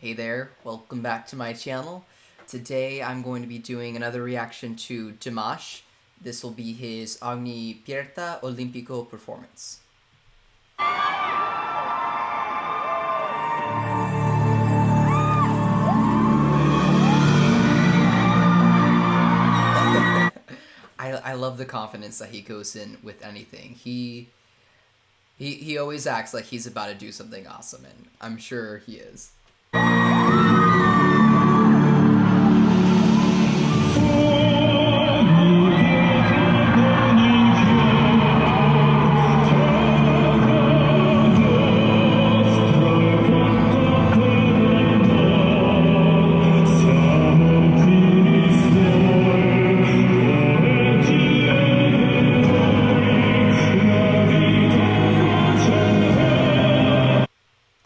Hey there, welcome back to my channel. Today I'm going to be doing another reaction to Dimash. This will be his Ogni Pietra Olimpico performance. I love the confidence that he goes in with anything. He always acts like he's about to do something awesome, and I'm sure he is.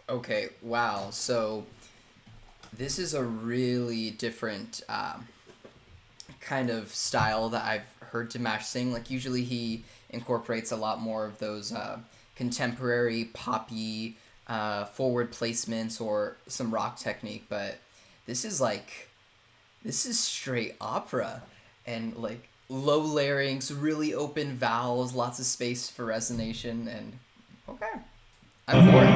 Okay, wow. So this is a really different kind of style that I've heard Dimash sing. Like usually he incorporates a lot more of those contemporary poppy forward placements or some rock technique, but this is straight opera and like low larynx, really open vowels, lots of space for resonation, and okay, I'm for it.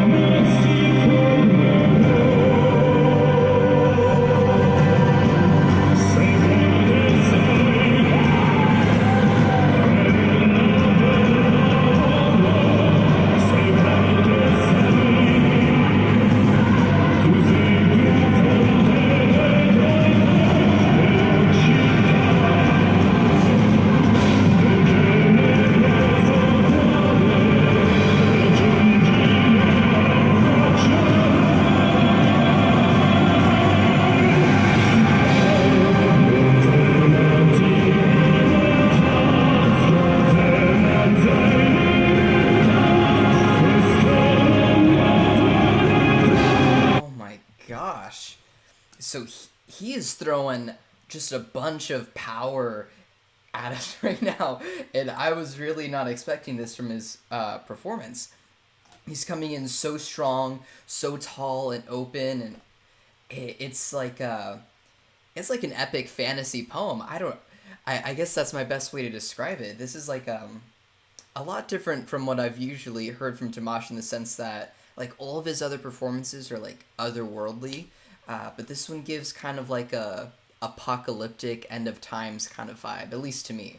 Gosh. So he is throwing just a bunch of power at us right now, and I was really not expecting this from his performance. He's coming in so strong, so tall and open, and it's like an epic fantasy poem. I guess that's my best way to describe it. This is like a lot different from what I've usually heard from Dimash in the sense that like all of his other performances are like otherworldly, but this one gives kind of like a apocalyptic end of times kind of vibe, at least to me.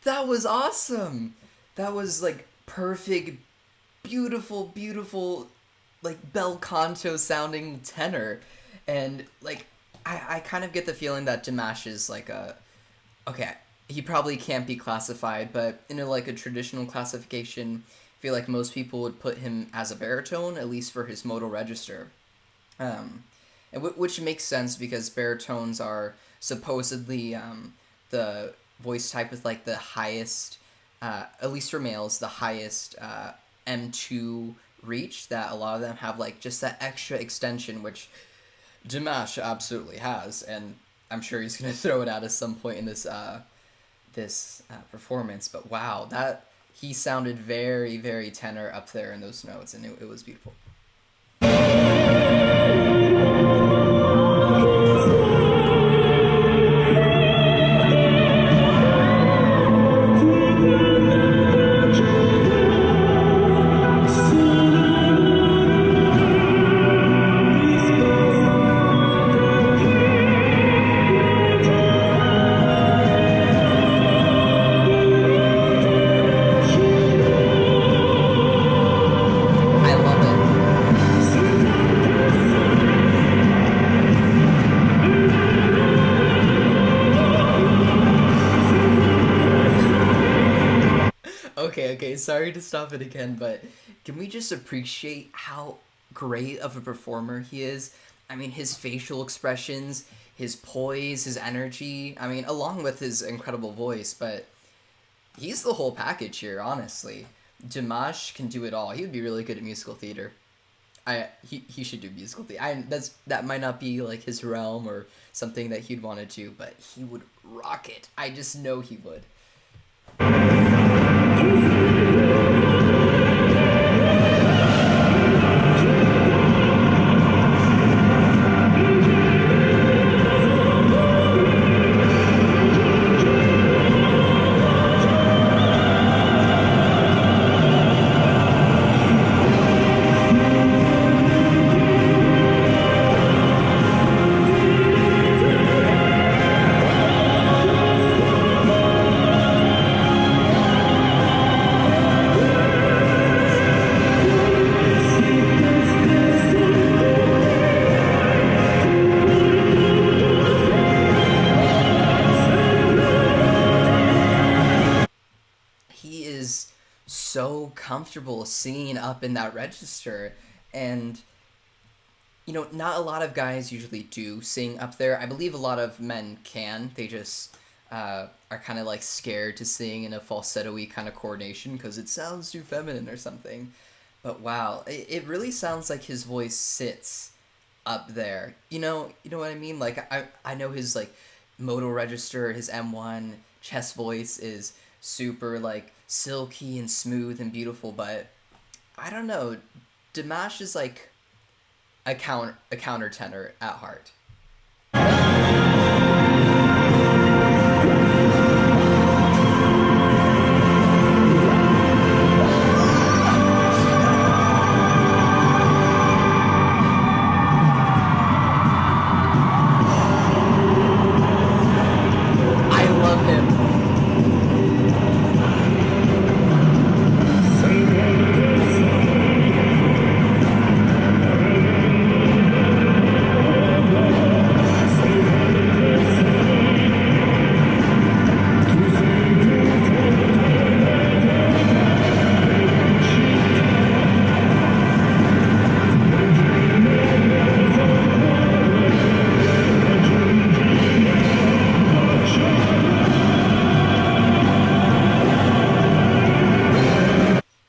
That was awesome. That was like perfect, beautiful, like bel canto sounding tenor, and like I kind of get the feeling that Dimash is like okay. He probably can't be classified, but in like a traditional classification, I feel like most people would put him as a baritone, at least for his modal register. Which makes sense because baritones are supposedly the voice type with like the highest, at least for males, the highest M2 reach, that a lot of them have like just that extra extension, which Dimash absolutely has, and I'm sure he's gonna throw it out at some point in this performance. But wow, that he sounded very tenor up there in those notes, and it was beautiful. I love it. Okay, sorry to stop it again, but can we just appreciate how great of a performer he is? I mean, his facial expressions, his poise, his energy, I mean, along with his incredible voice, but He's the whole package here, honestly. Dimash can do it all. He would be really good at musical theater. He should do musical theater. That might not be like his realm or something that he'd want to do, but he would rock it. I just know he would. So comfortable singing up in that register, and not a lot of guys usually do sing up there. I believe a lot of men can. They just are kind of like scared to sing in a falsetto-y kind of coordination because it sounds too feminine or something. But wow, it really sounds like his voice sits up there. You know what I mean? Like I know his like modal register, his M1 chest voice is super like silky and smooth and beautiful, but I don't know. Dimash is like a countertenor at heart.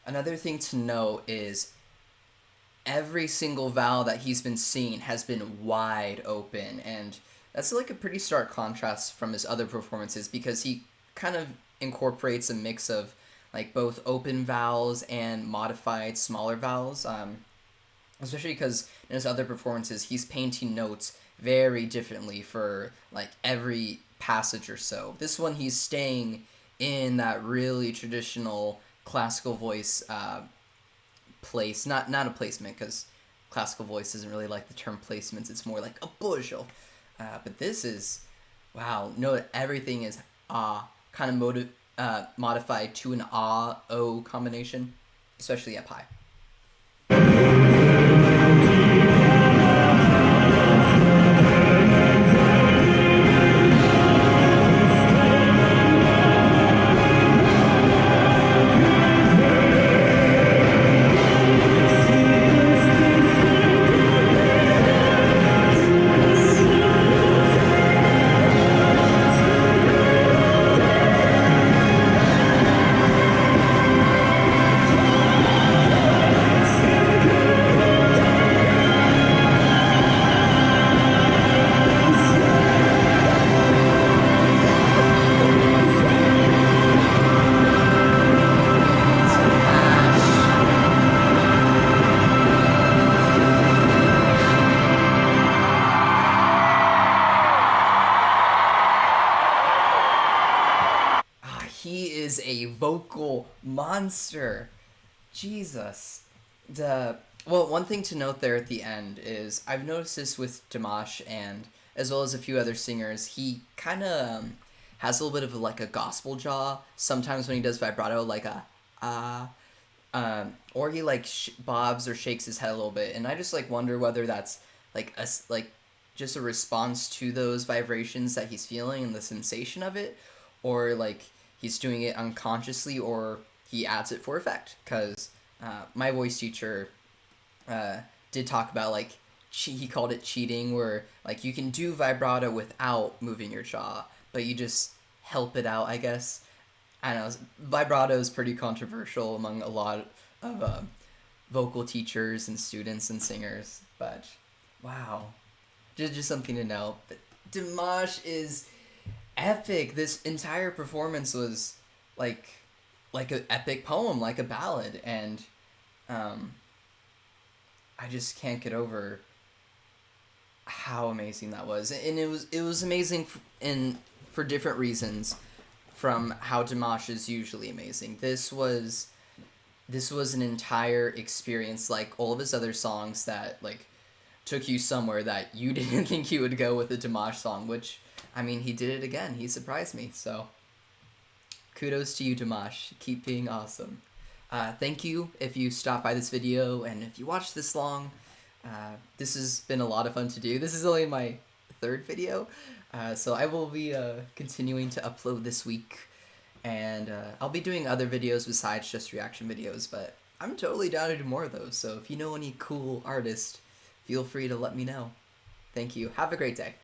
Another thing to know is every single vowel that he's been singing has been wide open, and that's like a pretty stark contrast from his other performances because he kind of incorporates a mix of like both open vowels and modified smaller vowels, especially because in his other performances he's painting notes very differently for like every passage or so. This one he's staying in that really traditional classical voice place, not a placement, because classical voice isn't really like the term placements, it's more like a bushel. But this is, wow, no, everything is kind of modified to an o combination, especially at pi. He is a vocal monster. Jesus. One thing to note there at the end is I've noticed this with Dimash and as well as a few other singers. He kind of has a little bit of like a gospel jaw sometimes when he does vibrato, like or he like bobs or shakes his head a little bit, and I just like wonder whether that's like just a response to those vibrations that he's feeling and the sensation of it, or like he's doing it unconsciously, or he adds it for effect. Because my voice teacher did talk about like he called it cheating, where like you can do vibrato without moving your jaw, but you just help it out, I guess. I don't know, vibrato is pretty controversial among a lot of vocal teachers and students and singers, but wow, just something to know. But Dimash is epic. This entire performance was like an epic poem, like a ballad, and um, I just can't get over how amazing that was, and it was amazing for different reasons from how Dimash is usually amazing. This was an entire experience, like all of his other songs that like took you somewhere that you didn't think you would go with a Dimash song, which I mean he did it again. He surprised me. So kudos to you, Dimash. Keep being awesome. Thank you if you stopped by this video and if you watched this long. This has been a lot of fun to do. This is only my third video, so I will be continuing to upload this week, and I'll be doing other videos besides just reaction videos, but I'm totally down to do more of those, so if you know any cool artists, feel free to let me know. Thank you. Have a great day.